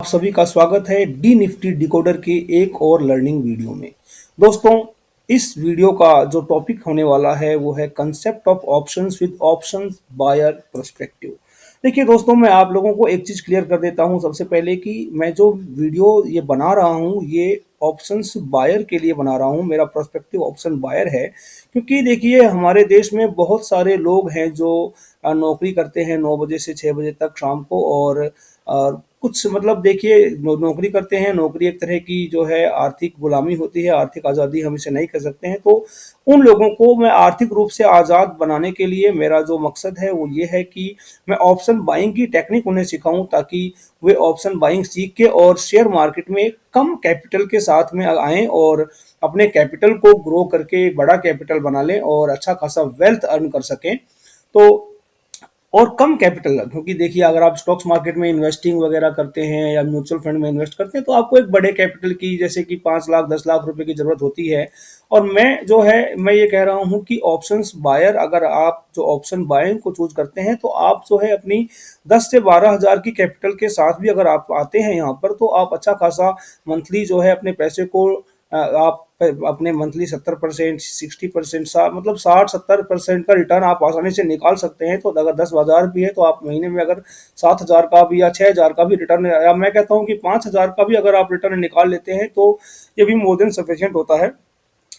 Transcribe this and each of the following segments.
सभी का स्वागत है डी निफ्टी डिकोडर के एक और लर्निंग वीडियो में। दोस्तों, इस वीडियो का जो टॉपिक होने वाला है वो है concept of options with options buyer perspective. देखिए दोस्तों, मैं आप लोगों को एक चीज़ क्लियर कर देता हूं सबसे पहले कि मैं जो वीडियो ये बना रहा हूं ये ऑप्शंस बायर के लिए बना रहा हूं। मेरा पर्सपेक्टिव ऑप्शन बायर है, क्योंकि देखिए हमारे देश में बहुत सारे लोग हैं जो नौकरी करते हैं 9 बजे से 6 बजे तक शाम को, और कुछ मतलब देखिए नौकरी करते हैं। नौकरी एक तरह की जो है आर्थिक गुलामी होती है, आर्थिक आज़ादी हम इसे नहीं कह सकते हैं। तो उन लोगों को मैं आर्थिक रूप से आज़ाद बनाने के लिए मेरा जो मकसद है वो ये है कि मैं ऑप्शन बाइंग की टेक्निक उन्हें सिखाऊं, ताकि वे ऑप्शन बाइंग सीख के और शेयर मार्केट में कम कैपिटल के साथ में आएँ और अपने कैपिटल को ग्रो करके एक बड़ा कैपिटल बना लें और अच्छा खासा वेल्थ अर्न कर सकें। तो और कम कैपिटल, क्योंकि देखिए अगर आप स्टॉक्स मार्केट में इन्वेस्टिंग वगैरह करते हैं या म्यूचुअल फंड में इन्वेस्ट करते हैं तो आपको एक बड़े कैपिटल की, जैसे कि 5 लाख 10 लाख रुपए की जरूरत होती है। और मैं ये कह रहा हूं कि ऑप्शंस बायर, अगर आप जो ऑप्शन बाइंग को चूज करते हैं तो आप जो है अपनी 10 से 12 हज़ार की कैपिटल के साथ भी अगर आप आते हैं यहाँ पर, तो आप अच्छा खासा मंथली जो है अपने पैसे को आप अपने मंथली 70% 60% मतलब 60-70% का रिटर्न आप आसानी से निकाल सकते हैं। तो अगर 10 हज़ार भी है तो आप महीने में अगर 7 हज़ार का भी या 6 हज़ार का भी रिटर्न, या मैं कहता हूँ कि 5 हज़ार का भी अगर आप रिटर्न निकाल लेते हैं तो ये भी मोर देन सफिशिएंट होता है।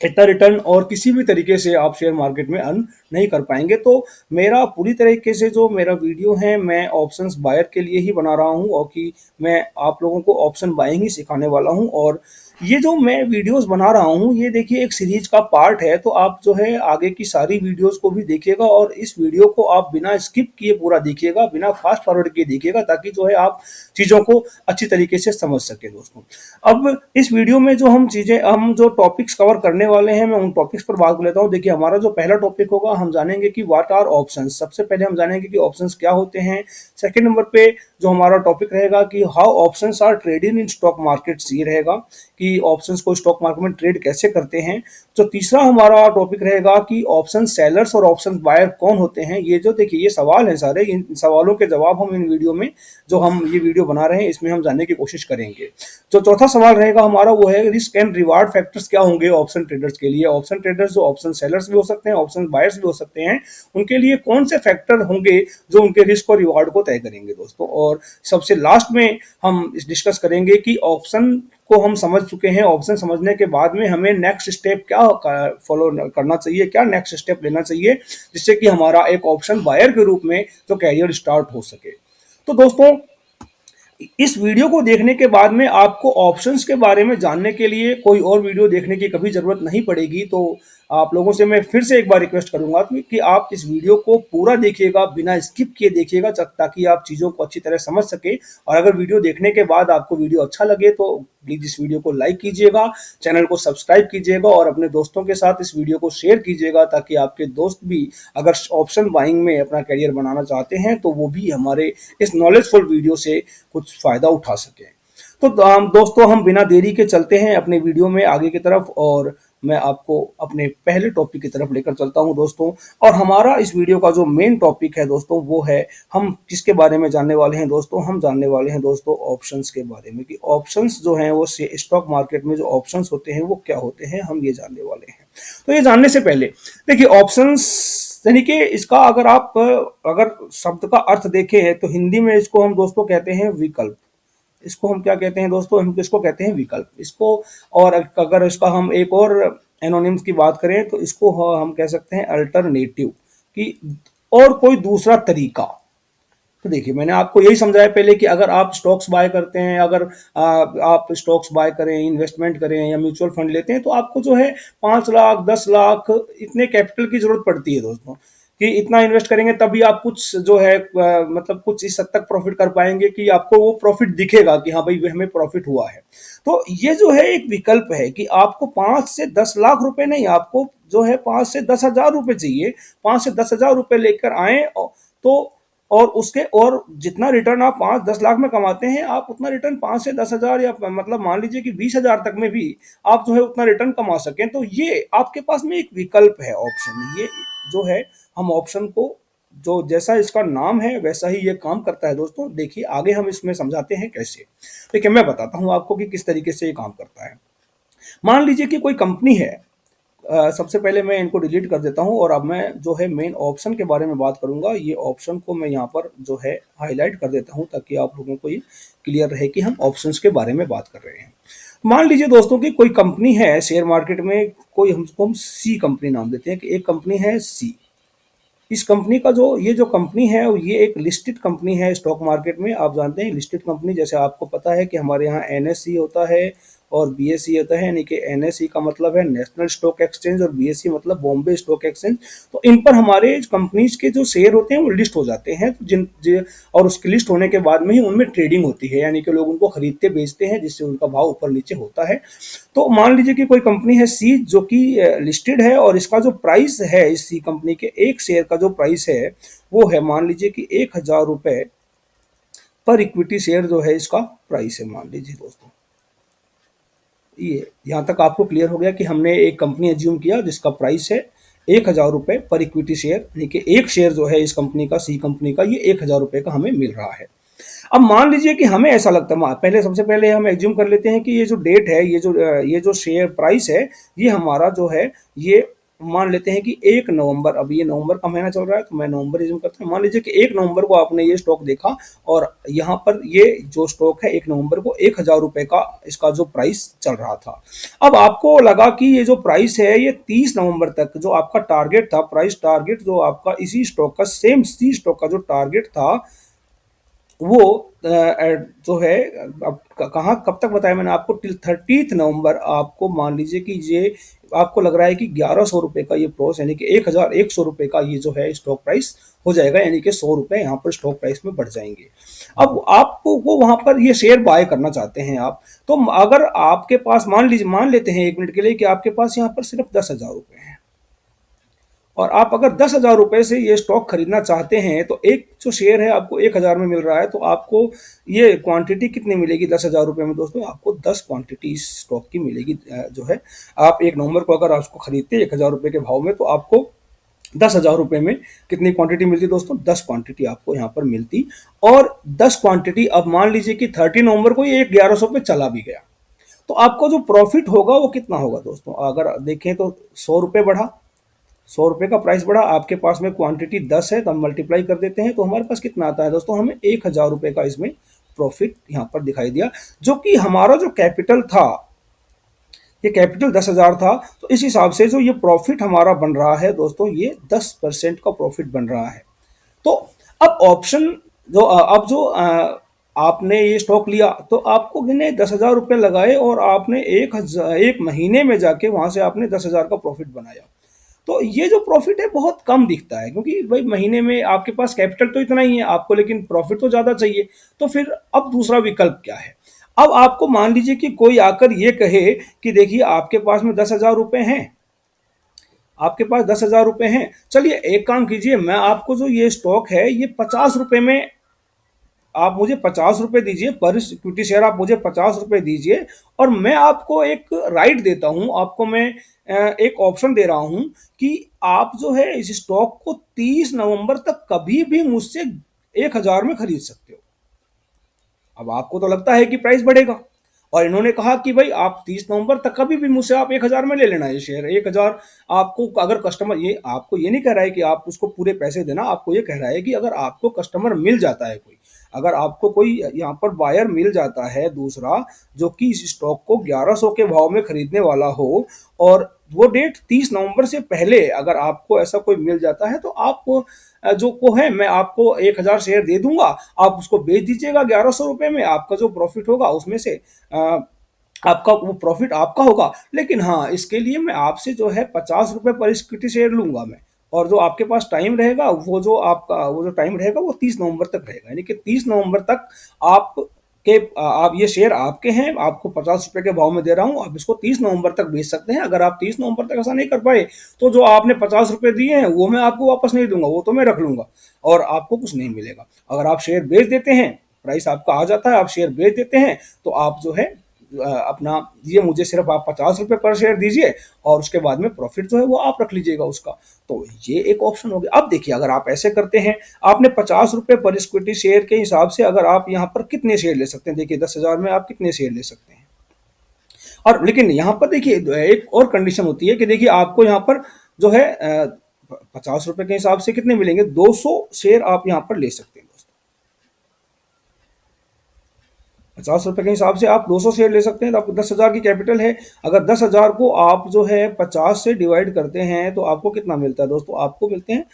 इतना रिटर्न और किसी भी तरीके से आप शेयर मार्केट में अर्न नहीं कर पाएंगे। तो मेरा पूरी तरीके से जो मेरा वीडियो है मैं ऑप्शंस बायर के लिए ही बना रहा हूं, और कि मैं आप लोगों को ऑप्शन बाइंग ही सिखाने वाला हूं। और ये जो मैं वीडियोस बना रहा हूं ये देखिए एक सीरीज का पार्ट है, तो आप जो है आगे की सारी वीडियोस को भी देखिएगा और इस वीडियो को आप बिना स्किप किए पूरा देखिएगा, बिना फास्ट फॉरवर्ड किए देखिएगा, ताकि जो है आप चीज़ों को अच्छी तरीके से समझ सके दोस्तों। अब इस वीडियो में हम जो टॉपिक्स कवर करने वाले हैं मैं उन टॉपिक्स पर बात कर लेता हूं। देखिए हमारा जो पहला टॉपिक होगा, हम जानेंगे कि व्हाट आर ऑप्शंस। सबसे पहले हम जानेंगे कि ऑप्शंस क्या होते हैं। सेकंड नंबर पे जो हमारा टॉपिक रहेगा कि how options are traded in stock markets, ये रहेगा कि ऑप्शंस को स्टॉक मार्केट में ट्रेड कैसे करते हैं। जो तीसरा हमारा टॉपिक रहेगा कि ऑप्शन सेलर्स और ऑप्शन बायर कौन होते हैं। ये जो देखिए ये सवाल हैं सारे, इन सवालों के जवाब हम इन वीडियो में, जो हम ये वीडियो बना रहे हैं इसमें हम जानने की कोशिश करेंगे। जो चौथा सवाल रहेगा हमारा वो है रिस्क एंड रिवार्ड फैक्टर्स क्या होंगे ऑप्शन ट्रेडर्स के लिए। ऑप्शन ट्रेडर्स जो ऑप्शन सेलर्स भी हो सकते हैं, ऑप्शन बायर्स भी हो सकते हैं, उनके लिए कौन से फैक्टर होंगे जो उनके रिस्क और रिवार्ड को तय करेंगे दोस्तों। और सबसे लास्ट में हम डिस्कस करेंगे कि ऑप्शन को हम समझ चुके हैं, ऑप्शन समझने के बाद में हमें नेक्स्ट स्टेप क्या फॉलो करना चाहिए, क्या नेक्स्ट स्टेप लेना चाहिए, जिससे कि हमारा एक ऑप्शन बायर के रूप में जो कैरियर स्टार्ट हो सके। तो दोस्तों, इस वीडियो को देखने के बाद में आपको ऑप्शंस के बारे में जानने के लिए कोई और वीडियो देखने की कभी ज़रूरत नहीं पड़ेगी। तो आप लोगों से मैं फिर से एक बार रिक्वेस्ट करूंगा कि आप इस वीडियो को पूरा देखिएगा, बिना स्किप किए देखिएगा, ताकि आप चीज़ों को अच्छी तरह समझ सके। और अगर वीडियो देखने के बाद आपको वीडियो अच्छा लगे तो प्लीज़ इस वीडियो को लाइक कीजिएगा, चैनल को सब्सक्राइब कीजिएगा और अपने दोस्तों के साथ इस वीडियो को शेयर कीजिएगा, ताकि आपके दोस्त भी अगर ऑप्शन बाइंग में अपना करियर बनाना चाहते हैं तो वो भी हमारे इस नॉलेजफुल वीडियो से कुछ फ़ायदा उठा सकें। तो दोस्तों, हम बिना देरी के चलते हैं अपने वीडियो में आगे की तरफ, और मैं आपको अपने पहले टॉपिक की तरफ लेकर चलता हूं दोस्तों। और हमारा इस वीडियो का जो मेन टॉपिक है दोस्तों वो है, हम किसके बारे में जानने वाले हैं दोस्तों। हम जानने वाले हैं दोस्तों ऑप्शंस के बारे में, कि ऑप्शंस जो हैं वो स्टॉक मार्केट में जो ऑप्शंस होते हैं वो क्या होते हैं, हम ये जानने वाले हैं। तो ये जानने से पहले देखिए ऑप्शंस यानी कि इसका अगर शब्द का अर्थ देखें तो हिंदी में इसको हम दोस्तों कहते हैं विकल्प। इसको हम क्या कहते हैं दोस्तों, हम इसको कहते हैं विकल्प इसको। और अगर इसका हम एक और एनोनिम्स की बात करें तो इसको हम कह सकते हैं अल्टरनेटिव, कि और कोई दूसरा तरीका। तो देखिए मैंने आपको यही समझाया पहले कि अगर आप स्टॉक्स बाय करते हैं, अगर आप स्टॉक्स बाय करें, इन्वेस्टमेंट करें या म्यूचुअल फंड लेते हैं, तो आपको जो है 5 लाख 10 लाख इतने कैपिटल की जरूरत पड़ती है दोस्तों, कि इतना इन्वेस्ट करेंगे तभी आप कुछ जो है मतलब कुछ इस हद तक प्रॉफिट कर पाएंगे कि आपको वो प्रॉफिट दिखेगा कि हाँ भाई हमें प्रॉफिट हुआ है। तो ये जो है एक विकल्प है कि आपको 5 से 10 लाख रुपए नहीं, आपको जो है 5 से 10 हज़ार रुपए चाहिए। 5 से 10 हज़ार रुपए लेकर आए तो और उसके और जितना रिटर्न आप 5-10 लाख में कमाते हैं, आप उतना रिटर्न 5 से 10 हज़ार या मतलब मान लीजिए कि 20 हज़ार तक में भी आप जो है उतना रिटर्न कमा सकें। तो ये आपके पास में एक विकल्प है ऑप्शन, ये जो है हम ऑप्शन को जो जैसा इसका नाम है वैसा ही ये काम करता है दोस्तों। देखिए आगे हम इसमें समझाते हैं कैसे। देखिए मैं बताता हूँ आपको कि किस तरीके से ये काम करता है। मान लीजिए कि कोई कंपनी है। सबसे पहले मैं इनको डिलीट कर देता हूँ और अब मैं जो है मेन ऑप्शन के बारे में बात करूंगा। ये ऑप्शन को मैं यहाँ पर जो है हाईलाइट कर देता हूँ ताकि आप लोगों को ये क्लियर रहे कि हम ऑप्शंस के बारे में बात कर रहे हैं। मान लीजिए दोस्तों कि कोई कंपनी है शेयर मार्केट में, कोई हमको हम सी कंपनी नाम देते हैं कि एक कंपनी है सी। इस कंपनी का जो ये जो कंपनी है ये एक लिस्टेड कंपनी है स्टॉक मार्केट में। आप जानते हैं लिस्टेड कंपनी, जैसे आपको पता है कि हमारे यहाँ एनएसई होता है और बीएसई होता है, यानी कि एनएसई का मतलब है नेशनल स्टॉक एक्सचेंज और बीएसई मतलब बॉम्बे स्टॉक एक्सचेंज। तो इन पर हमारे कंपनीज के जो शेयर होते हैं वो लिस्ट हो जाते हैं। तो और उसकी लिस्ट होने के बाद में ही उनमें ट्रेडिंग होती है, यानी कि लोग उनको खरीदते बेचते हैं जिससे उनका भाव ऊपर नीचे होता है। तो मान लीजिए कि कोई कंपनी है सी जो कि लिस्टेड है और इसका जो प्राइस है इस सी कंपनी के एक शेयर का जो प्राइस है वो है मान लीजिए कि 1,000 रुपए पर इक्विटी शेयर जो है इसका प्राइस है। मान लीजिए दोस्तों ये यहाँ तक आपको क्लियर हो गया कि हमने एक कंपनी एज्यूम किया जिसका प्राइस है 1,000 रुपए पर इक्विटी शेयर, यानी कि एक शेयर जो है इस कंपनी का सी कंपनी का ये 1,000 रुपए का हमें मिल रहा है। अब मान लीजिए कि हमें ऐसा लगता है, पहले सबसे पहले हम एज्यूम कर लेते हैं कि ये जो डेट है ये जो शेयर प्राइस है ये हमारा जो है ये मान लेते हैं कि 1 नवंबर, अब ये नवंबर का महीना चल रहा है तो मैं नवंबर एज्यूम करता हूँ। मान लीजिए कि 1 नवंबर को आपने ये स्टॉक देखा और यहाँ पर ये जो स्टॉक है 1 नवंबर को 1,000 रुपए का इसका जो प्राइस चल रहा था। अब आपको लगा कि ये जो प्राइस है ये 30 नवंबर तक जो आपका टारगेट था, प्राइस टारगेट जो आपका इसी स्टॉक का सेम सी स्टॉक का जो टारगेट था वो जो है अब कहाँ कब तक बताया मैंने आपको, टिल 30 नवंबर। आपको मान लीजिए कि ये आपको लग रहा है कि 1,100 रुपए का ये प्रोस, यानी कि 1,100 रुपए का ये जो है स्टॉक प्राइस हो जाएगा, यानी कि 100 रुपए यहाँ पर स्टॉक प्राइस में बढ़ जाएंगे। अब आपको वो वहां पर ये शेयर बाय करना चाहते हैं आप, तो अगर आपके पास मान लेते हैं 1 मिनट के लिए कि आपके पास यहाँ पर सिर्फ 10,000 रुपए हैं और आप अगर 10,000 रुपए से ये स्टॉक खरीदना चाहते हैं तो एक जो शेयर है आपको 1,000 में मिल रहा है, तो आपको ये क्वांटिटी कितनी मिलेगी 10,000 रुपए में दोस्तों? आपको 10 क्वांटिटी इस स्टॉक की मिलेगी। जो है आप 1 नवंबर को अगर उसको खरीदते 1,000 रुपए के भाव में तो आपको 10,000 रुपए में कितनी क्वांटिटी मिलती दोस्तों? 10 क्वांटिटी आपको यहाँ पर मिलती। और 10 क्वांटिटी, अब मान लीजिए कि 30 नवंबर को ये 1,100 पे चला भी गया तो आपको जो प्रॉफिट होगा वो कितना होगा दोस्तों? अगर देखें तो 100 रुपए बढ़ा, 100 रुपए का प्राइस बढ़ा, आपके पास में क्वांटिटी 10 है तो हम मल्टीप्लाई कर देते हैं तो हमारे पास कितना आता है दोस्तों? हमें 1,000 रुपए का इसमें प्रॉफिट यहाँ पर दिखाई दिया, जो कि हमारा जो कैपिटल था ये कैपिटल 10,000 था। तो इस हिसाब से जो ये प्रॉफिट हमारा बन रहा है दोस्तों ये 10% का प्रॉफिट बन रहा है। तो अब ऑप्शन जो अब जो आपने ये स्टॉक लिया तो आपको गिने 10,000 रुपये लगाए और आपने 1 महीने में जाके वहां से आपने 10,000 का प्रॉफिट बनाया। तो ये जो प्रॉफिट है बहुत कम दिखता है क्योंकि भाई महीने में आपके पास कैपिटल तो इतना ही है आपको, लेकिन प्रॉफिट तो ज्यादा चाहिए। तो फिर अब दूसरा विकल्प क्या है? अब आपको मान लीजिए कि कोई आकर ये कहे कि देखिए आपके पास में 10,000 रुपए हैं, आपके पास 10,000 रुपए हैं, चलिए एक काम कीजिए, मैं आपको जो ये स्टॉक है ये 50 रुपए में आप मुझे 50 रुपए दीजिए, पर इक्विटी शेयर आप मुझे 50 रुपए दीजिए और मैं आपको एक राइट देता हूं, आपको मैं एक ऑप्शन दे रहा हूं कि आप जो है इस स्टॉक को 30 नवंबर तक कभी भी मुझसे 1,000 में खरीद सकते हो। अब आपको तो लगता है कि प्राइस बढ़ेगा और इन्होंने कहा कि भाई आप 30 नवंबर तक कभी भी मुझसे आप 1,000 में ले लेना ये शेयर 1,000। आपको अगर कस्टमर, ये आपको ये नहीं कह रहा है कि आप उसको पूरे पैसे देना, आपको ये कह रहा है कि अगर आपको कस्टमर मिल जाता है कोई, अगर आपको कोई यहाँ पर बायर मिल जाता है दूसरा जो कि इस स्टॉक को 1,100 के भाव में खरीदने वाला हो और वो डेट 30 नवंबर से पहले अगर आपको ऐसा कोई मिल जाता है तो आप जो को है मैं आपको 1,000 शेयर दे दूंगा, आप उसको बेच दीजिएगा 1,100 रुपए में, आपका जो प्रॉफिट होगा उसमें से आपका वो प्रॉफिट आपका होगा। लेकिन हाँ इसके लिए मैं आपसे जो है 50 रुपए पर इक्विटी शेयर लूंगा मैं, और जो आपके पास टाइम रहेगा वो जो टाइम रहेगा वो 30 नवंबर तक रहेगा, यानी कि 30 नवंबर तक आप आप ये शेयर आपके हैं, आपको 50 रुपए के भाव में दे रहा हूं, आप इसको 30 नवंबर तक बेच सकते हैं। अगर आप 30 नवंबर तक ऐसा नहीं कर पाए तो जो आपने 50 रुपए दिए हैं वो मैं आपको वापस नहीं दूंगा, वो तो मैं रख लूंगा और आपको कुछ नहीं मिलेगा। अगर आप शेयर बेच देते हैं, प्राइस आपका आ जाता है, आप शेयर बेच देते हैं तो आप जो है अपना ये मुझे सिर्फ आप 50 रुपये पर शेयर दीजिए और उसके बाद में प्रॉफिट जो है वो आप रख लीजिएगा उसका। तो ये एक ऑप्शन हो गया। अब देखिए अगर आप ऐसे करते हैं, आपने 50 रुपये पर इक्विटी शेयर के हिसाब से अगर आप यहाँ पर कितने शेयर ले सकते हैं, देखिए 10,000 में आप कितने शेयर ले सकते हैं। और लेकिन यहाँ पर देखिए एक और कंडीशन होती है कि देखिए आपको यहाँ पर जो है 50 रुपए के हिसाब से कितने मिलेंगे, 200 शेयर आप यहाँ पर ले सकते हैं दोस्तों। 50 रुपए के हिसाब से आप 200 शेयर ले सकते हैं, तो आपको 10,000 की कैपिटल है। अगर 10,000 को आप जो है 50 से डिवाइड करते हैं तो आपको कितना मिलता है दोस्तों, आपको मिलते हैं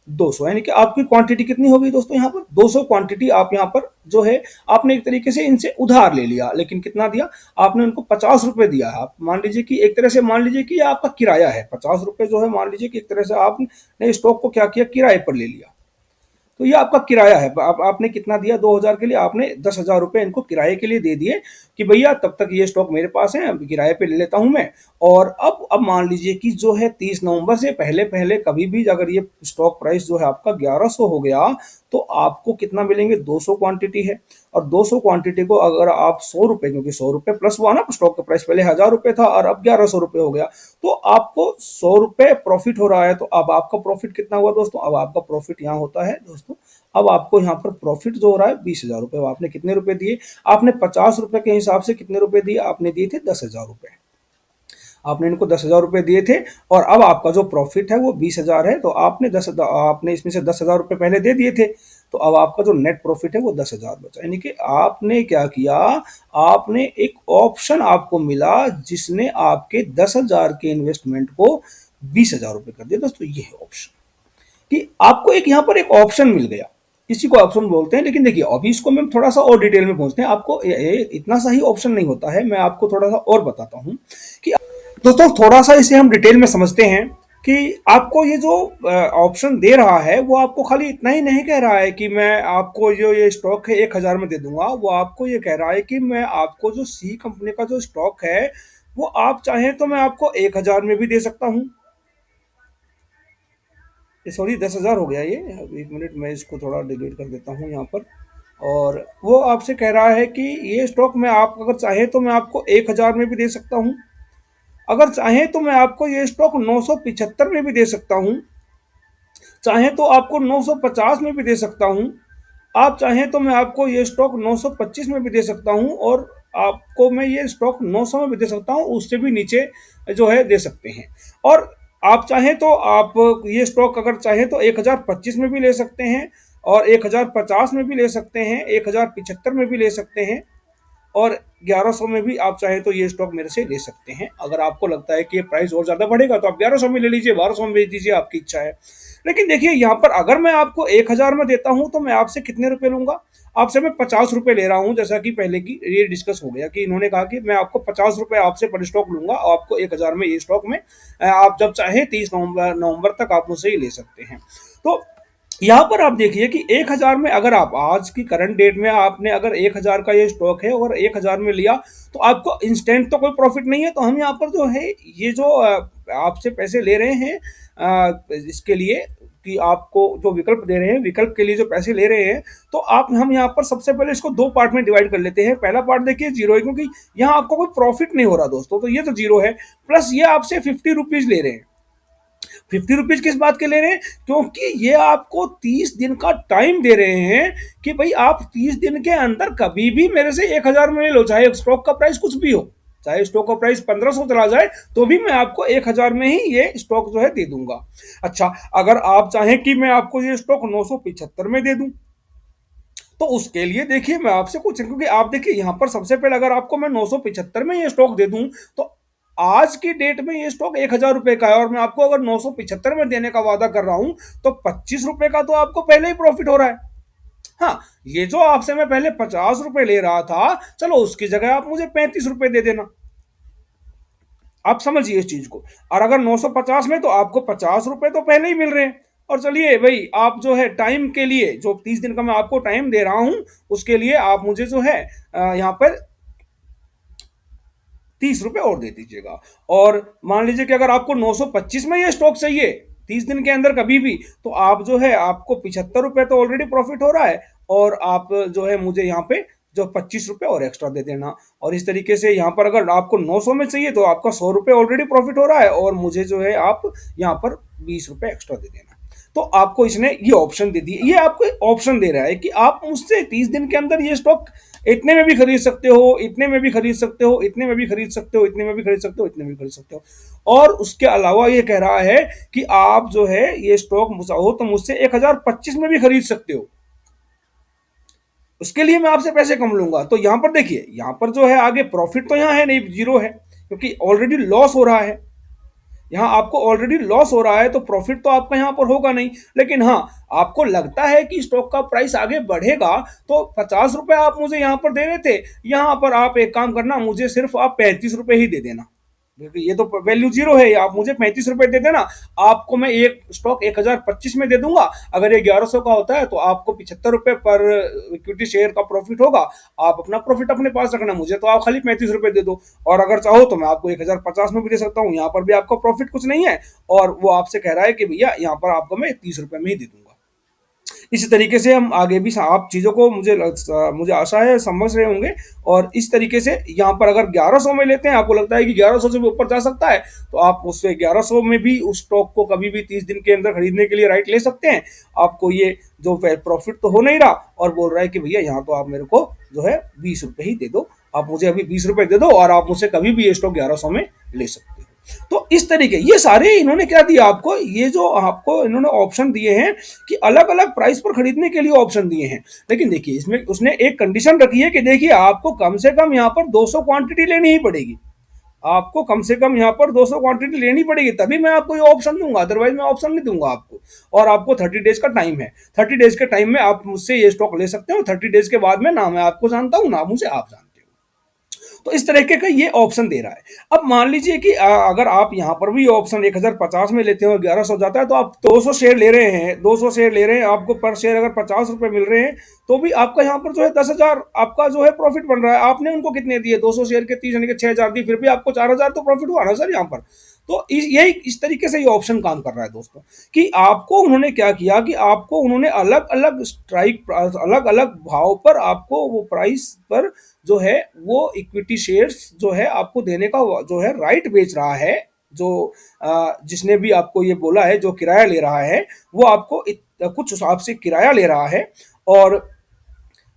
200। यानी कि आपकी क्वांटिटी कितनी हो गई दोस्तों, यहाँ पर 200 क्वांटिटी आप यहाँ पर जो है आपने एक तरीके से इनसे उधार ले लिया। लेकिन कितना दिया आपने उनको, 50 रुपए दिया है। आप मान लीजिए कि एक तरह से मान लीजिए कि आपका किराया है 50 रुपए जो है, मान लीजिए कि एक तरह से आपने स्टॉक को क्या किया, किराए पर ले लिया। तो ये आपका किराया है। आपने कितना दिया, 2,000 के लिए आपने 10,000 रुपए इनको किराए के लिए दे दिए कि भैया तब तक ये स्टॉक मेरे पास है, अब किराए पे ले लेता हूं मैं। और अब मान लीजिए कि जो है 30 नवंबर से पहले पहले कभी भी अगर ये स्टॉक प्राइस जो है आपका 1100 हो गया तो आपको कितना मिलेंगे, 200 क्वांटिटी है। और 200 क्वांटिटी को अगर आप 100 रुपए, क्योंकि 100 रुपए प्लस हुआ ना, स्टॉक का प्राइस पहले 1,000 रुपए था और अब 1,100 रुपए हो गया, तो आपको 100 रुपए प्रॉफिट हो रहा है। तो अब आपका प्रॉफिट कितना हुआ दोस्तों, अब आपका प्रॉफिट यहाँ होता है दोस्तों, अब आपको यहाँ पर प्रॉफिट जो हो रहा है 20,000 रुपए। आपने कितने रुपए दिए, आपने 50 रुपए के हिसाब से कितने रुपए दिए, आपने दिए थे 10,000 रुपए। आपने इनको 10,000 रुपए दिए थे और अब आपका जो प्रॉफिट है वो 20,000 है। तो आपने इसमें से 10,000 रुपए पहले दे दिए थे, तो अब आपका जो नेट प्रॉफिट है वो 10,000 बचा। यानी कि आपने क्या किया, आपने एक ऑप्शन आपको मिला जिसने आपके 10,000 के इन्वेस्टमेंट को 20,000 रुपए कर दिया दोस्तों। ये है ऑप्शन, कि आपको एक यहाँ पर एक ऑप्शन मिल गया, इसी को ऑप्शन बोलते हैं। लेकिन देखिए अभी इसको मैं थोड़ा सा और डिटेल में पहुंचते हैं, आपको इतना सा ही ऑप्शन नहीं होता है, मैं आपको थोड़ा सा और बताता हूं कि दोस्तों थोड़ा सा इसे हम डिटेल में समझते हैं कि आपको ये जो ऑप्शन दे रहा है वो आपको खाली इतना ही नहीं कह रहा है कि मैं आपको जो ये स्टॉक है 1,000 में दे दूंगा, वो आपको ये कह रहा है कि मैं आपको जो सी कंपनी का जो स्टॉक है वो आप चाहें तो मैं आपको 1,000 में भी दे सकता हूँ। सॉरी 10,000 हो गया ये, अब एक मिनट मैं इसको थोड़ा डिलीट कर देता हूँ यहाँ पर। और वो आपसे कह रहा है कि ये स्टॉक मैं आप अगर चाहे तो मैं आपको 1,000 में भी दे सकता हूँ, अगर चाहे तो मैं आपको ये स्टॉक 975 में भी दे सकता हूँ, चाहे तो आपको 950 में भी दे सकता हूँ, आप चाहें तो मैं आपको ये स्टॉक 925 में भी दे सकता हूँ, और आपको मैं ये स्टॉक 900 में भी दे सकता हूँ, उससे भी नीचे जो है दे सकते हैं। और आप चाहें तो आप ये स्टॉक अगर चाहें तो 1,025 में भी ले सकते हैं, और 1,050 में भी ले सकते हैं, 1,075 में भी ले सकते हैं, और 1,100 में भी आप चाहें तो ये स्टॉक मेरे से ले सकते हैं। अगर आपको लगता है कि ये प्राइस और ज़्यादा बढ़ेगा तो आप 1,100 में ले लीजिए, 1,200 में बेच दीजिए, आपकी इच्छा है। लेकिन देखिए यहाँ पर अगर मैं आपको 1,000 में देता हूँ तो मैं आपसे कितने रुपए लूंगा, आपसे मैं 50 रुपए ले रहा हूँ। जैसा कि पहले की ये डिस्कस हो गया कि इन्होंने कहा कि मैं आपको 50 रुपए आपसे पर स्टॉक लूंगा, और आपको 1,000 में ये स्टॉक में आप जब चाहे 30 नवंबर तक आप मुझसे ही ले सकते हैं। तो यहाँ पर आप देखिए कि 1,000 में अगर आप आज की करंट डेट में आपने अगर 1,000 का ये स्टॉक है और 1,000 में लिया तो आपको इंस्टेंट तो कोई प्रॉफिट नहीं है। तो हम यहाँ पर जो है ये जो आपसे पैसे ले रहे हैं इसके लिए कि आपको जो विकल्प दे रहे हैं, विकल्प के लिए जो पैसे ले रहे हैं, तो आप हम यहाँ पर सबसे पहले इसको दो पार्ट में डिवाइड कर लेते हैं। पहला पार्ट देखिए जीरो है, क्योंकि यहाँ आपको कोई प्रॉफिट नहीं हो रहा दोस्तों, तो ये तो जीरो है। प्लस ये आपसे 50 रुपीज ले रहे हैं। 50 रुपीज किस बात के ले रहे हैं, क्योंकि ये आपको 30 दिन का टाइम दे रहे हैं कि भाई आप 30 दिन के अंदर कभी भी मेरे से 1,000 में ले लो, चाहे स्टॉक का प्राइस कुछ भी हो, चाहे स्टॉक का प्राइस 1,500 चला जाए तो भी मैं आपको 1,000 में ही ये स्टॉक जो है दे दूंगा। अच्छा, अगर आप चाहें कि मैं आपको ये स्टॉक 975 में दे दूं, तो उसके लिए देखिए मैं आपसे कुछ, क्योंकि आप देखिए यहाँ पर सबसे पहले अगर आपको मैं 975 में ये स्टॉक दे दूं तो आज की डेट में ये स्टॉक 1,000 रुपए का है, और मैं आपको अगर 975 में देने का वादा कर रहा हूं तो 25 रुपए का तो आपको पहले ही प्रॉफिट हो रहा है। हाँ, ये जो आपसे मैं पहले 50 रुपए ले रहा था, चलो उसकी जगह आप मुझे 35 रुपए दे देना। आप समझिए इस चीज को। और अगर 950 में तो आपको 50 रुपए तो पहले ही मिल रहे हैं। और चलिए भाई आप जो है टाइम के लिए, जो 30 दिन का मैं आपको टाइम दे रहा हूं, उसके लिए आप मुझे जो है यहाँ पर 30 रुपए और दे दीजिएगा। और मान लीजिए कि अगर आपको 925 में ये स्टॉक चाहिए 30 दिन के अंदर कभी भी, तो आप जो है आपको 75 रुपए तो ऑलरेडी प्रॉफिट हो रहा है, और आप जो है मुझे यहाँ पे जो 25 रुपये और एक्स्ट्रा दे देना। और इस तरीके से यहाँ पर अगर आपको 900 में चाहिए तो आपका 100 रुपये ऑलरेडी प्रॉफिट हो रहा है, और मुझे जो है आप यहाँ पर 20 रुपये एक्स्ट्रा दे देना। तो आपको इसने ये ऑप्शन दे दी, ये आपको ऑप्शन दे रहा है कि आप मुझसे 30 दिन के अंदर ये स्टॉक इतने में भी खरीद सकते हो, इतने में भी खरीद सकते हो, इतने में भी खरीद सकते हो, इतने में भी खरीद सकते हो, इतने में भी खरीद सकते हो। और उसके अलावा ये कह रहा है कि आप जो है ये स्टॉक चाहो तो मुझसे 1025 में भी खरीद सकते हो, उसके लिए मैं आपसे पैसे कम लूंगा। तो यहां पर देखिए, यहां पर जो है आगे प्रॉफिट तो यहां है नहीं, जीरो है, क्योंकि ऑलरेडी लॉस हो रहा है। यहाँ आपको ऑलरेडी लॉस हो रहा है तो प्रॉफिट तो आपका यहाँ पर होगा नहीं। लेकिन हाँ, आपको लगता है कि स्टॉक का प्राइस आगे बढ़ेगा, तो 50 रुपए आप मुझे यहाँ पर दे रहे थे, यहाँ पर आप एक काम करना, मुझे सिर्फ आप 35 रुपए ही दे देना, क्योंकि ये तो वैल्यू जीरो है। आप मुझे 35 रुपए दे देना, आपको मैं एक स्टॉक 1025 में दे दूंगा। अगर ये 1100 का होता है तो आपको 75 रुपए पर इक्विटी शेयर का प्रॉफिट होगा। आप अपना प्रॉफिट अपने पास रखना, मुझे तो आप खाली 35 रुपए दे दो। और अगर चाहो तो मैं आपको 1050 में भी दे सकता हूँ, यहाँ पर भी आपका प्रॉफिट कुछ नहीं है, और वो आपसे कह रहा है कि भैया यहाँ पर आपको मैं 30 रुपए में ही दे दूंगा। इसी तरीके से हम आगे भी आप चीज़ों को मुझे आशा है समझ रहे होंगे। और इस तरीके से यहाँ पर अगर 1100 में लेते हैं, आपको लगता है कि 1100 से भी ऊपर जा सकता है, तो आप उससे 1100 में भी उस स्टॉक को कभी भी 30 दिन के अंदर खरीदने के लिए राइट ले सकते हैं। आपको ये जो प्रॉफिट तो हो नहीं रहा, और बोल रहा है कि भैया यहाँ तो आप मेरे को जो है 20 रुपए ही दे दो, आप मुझे अभी 20 रुपए दे दो और आप मुझसे कभी भी ये स्टॉक 1100 में ले सकते हो। तो इस तरीके ये सारे इन्होंने क्या दिया आपको, ये जो आपको इन्होंने ऑप्शन दिए हैं कि अलग अलग प्राइस पर खरीदने के लिए ऑप्शन दिए हैं। लेकिन देखिए, इसमें उसने एक कंडीशन रखी है कि देखिए आपको कम से कम यहाँ पर 200 क्वांटिटी लेनी ही पड़ेगी, आपको कम से कम यहाँ पर 200 क्वांटिटी लेनी पड़ेगी, तभी मैं आपको ये ऑप्शन दूंगा, अदरवाइज मैं ऑप्शन नहीं दूंगा आपको। और आपको 30 डेज का टाइम है, 30 डेज के टाइम में आप मुझसे ये स्टॉक ले सकते हो। 30 डेज के बाद में ना मैं आपको जानता हूँ ना मुझे आप जानते हो। तो इस तरीके का ये ऑप्शन दे रहा है। अब मान लीजिए कि अगर आप यहाँ पर भी ऑप्शन 1050 में लेते हो, 1100 जाता है, तो आप 200 शेयर ले रहे हैं, 200 शेयर ले रहे हैं, आपको पर शेयर अगर 50 रुपए मिल रहे हैं, तो भी आपका यहाँ पर जो है 10,000 आपका जो है प्रॉफिट बन रहा है। आपने उनको कितने दिए, 200 शेयर के 30 यानी कि 6,000 दी, फिर भी आपको 4,000 तो प्रॉफिट हुआ ना सर यहाँ पर। तो यही इस तरीके से ये ऑप्शन काम कर रहा है दोस्तों, कि आपको उन्होंने क्या किया कि आपको उन्होंने अलग अलग स्ट्राइक, अलग अलग भाव पर आपको वो प्राइस पर जो है वो इक्विटी शेयर्स जो है आपको देने का जो है राइट बेच रहा है। जो जिसने भी आपको ये बोला है, जो किराया ले रहा है, वो आपको कुछ हिसाब से किराया ले रहा है। और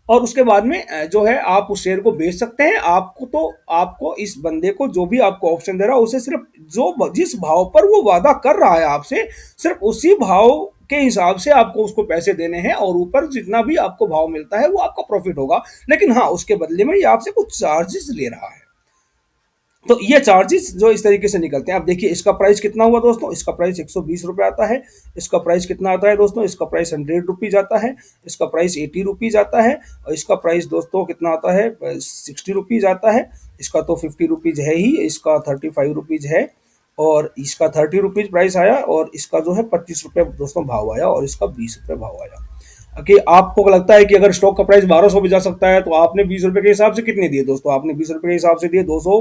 उसके बाद में जो है आप उस शेयर को बेच सकते हैं। आपको तो आपको इस बंदे को जो भी आपको ऑप्शन दे रहा है, उसे सिर्फ जो जिस भाव पर वो वादा कर रहा है आपसे, सिर्फ उसी भाव के हिसाब से आपको उसको पैसे देने हैं, और ऊपर जितना भी आपको भाव मिलता है वो आपका प्रॉफिट होगा। लेकिन हाँ, उसके बदले में ये आपसे कुछ चार्जेस ले रहा है। तो ये चार्जेस जो इस तरीके से निकलते हैं। अब देखिए इसका प्राइस कितना हुआ दोस्तों, इसका प्राइस 120 रुपये आता है। इसका प्राइस कितना आता है दोस्तों, इसका प्राइस 100 रुपीज़ आता है। इसका प्राइस 80 रुपीज़ आता है। और इसका प्राइस दोस्तों कितना आता है, 60 रुपीज़ आता है। इसका तो 50 रुपीज़ है ही, इसका 35 रुपीज़ है, और इसका 30 रुपीज़ प्राइस आया, और इसका जो है 25 रुपये दोस्तों भाव आया, और इसका 20 रुपये भाव आया। कि आपको लगता है कि अगर स्टॉक का प्राइस 1200 भी जा सकता है, तो आपने 20 रुपए के हिसाब से कितने दिए दोस्तों, आपने 20 रुपए के हिसाब से दिए। 200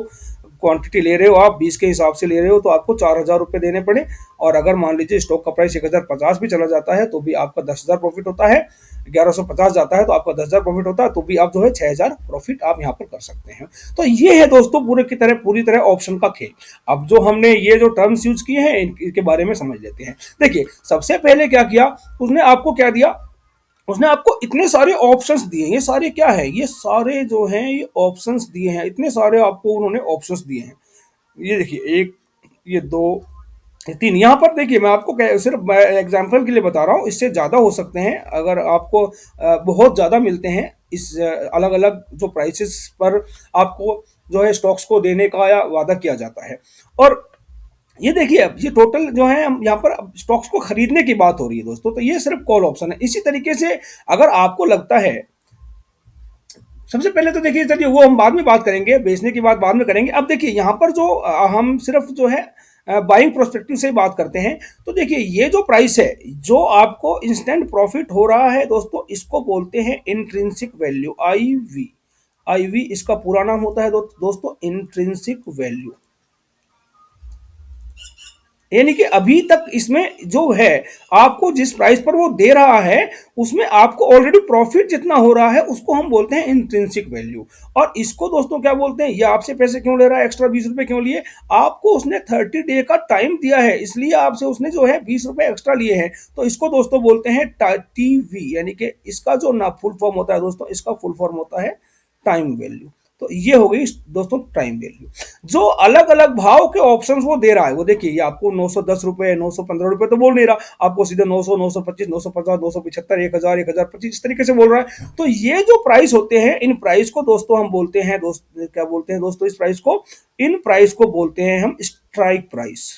क्वांटिटी ले रहे हो आप, 20 के हिसाब से ले रहे हो, तो आपको 4,000 रुपये देने पड़े। और अगर मान लीजिए स्टॉक का प्राइस 1050 भी चला जाता है, तो भी आपका 10,000 प्रॉफिट होता है। 1150 जाता है तो आपका 10,000 प्रॉफिट होता है, तो भी आप जो है 6,000 प्रॉफिट आप यहाँ पर कर सकते हैं। तो ये है दोस्तों पूरी तरह ऑप्शन का खेल। अब जो हमने ये जो टर्म्स यूज किए हैं, इनके बारे में समझ लेते हैं। देखिए, सबसे पहले क्या किया उसने, आपको क्या दिया, उसने आपको इतने सारे ऑप्शंस दिए। ये सारे क्या है, ये सारे जो हैं ये ऑप्शंस दिए हैं, इतने सारे आपको उन्होंने ऑप्शंस दिए हैं। ये देखिए, एक, ये दो, ये तीन। यहाँ पर देखिए, मैं आपको सिर्फ एग्जाम्पल के लिए बता रहा हूँ, इससे ज़्यादा हो सकते हैं अगर आपको बहुत ज़्यादा मिलते हैं इस अलग अलग जो प्राइसेस पर आपको जो है स्टॉक्स को देने का या वादा किया जाता है। और ये देखिए, अब ये टोटल जो है, हम यहाँ पर स्टॉक्स को खरीदने की बात हो रही है दोस्तों, तो ये सिर्फ कॉल ऑप्शन है। इसी तरीके से अगर आपको लगता है, सबसे पहले तो देखिए, चलिए वो हम बाद में बात करेंगे, बेचने की बात बाद में करेंगे। अब देखिए यहाँ पर जो हम सिर्फ जो है बाइंग प्रोस्पेक्टिव से बात करते हैं, तो देखिए ये जो प्राइस है, जो आपको इंस्टेंट प्रॉफिट हो रहा है दोस्तों, इसको बोलते हैं इंट्रिंसिक वैल्यू, आईवी। आईवी इसका पूरा नाम होता है दोस्तों, इंट्रिंसिक वैल्यू। यानी कि अभी तक इसमें जो है आपको जिस प्राइस पर वो दे रहा है उसमें आपको ऑलरेडी प्रॉफिट जितना हो रहा है उसको हम बोलते हैं इंट्रिंसिक वैल्यू। और इसको दोस्तों क्या बोलते हैं, ये आपसे पैसे क्यों ले रहा है, एक्स्ट्रा 20 रुपए क्यों लिए, आपको उसने 30 डे का टाइम दिया है इसलिए आपसे उसने जो है 20 रुपए एक्स्ट्रा लिए हैं। तो इसको दोस्तों बोलते हैं टीवी, यानी कि इसका जो ना फुल फॉर्म होता है दोस्तों, इसका फुल फॉर्म होता है टाइम वैल्यू। तो ये हो गई दोस्तों टाइम वैल्यू। जो अलग अलग भाव के ऑप्शन वो दे रहा है, वो देखिए ये आपको 910 रुपए, 915 रुपए तो बोल नहीं रहा, आपको सीधे 900, 925, 950, 975, 1000, 1025 इस तरीके से बोल रहा है। तो ये जो प्राइस होते हैं, इन प्राइस को दोस्तों हम बोलते हैं क्या बोलते हैं दोस्तों, इस प्राइस को, इन प्राइस को बोलते हैं हम स्ट्राइक प्राइस।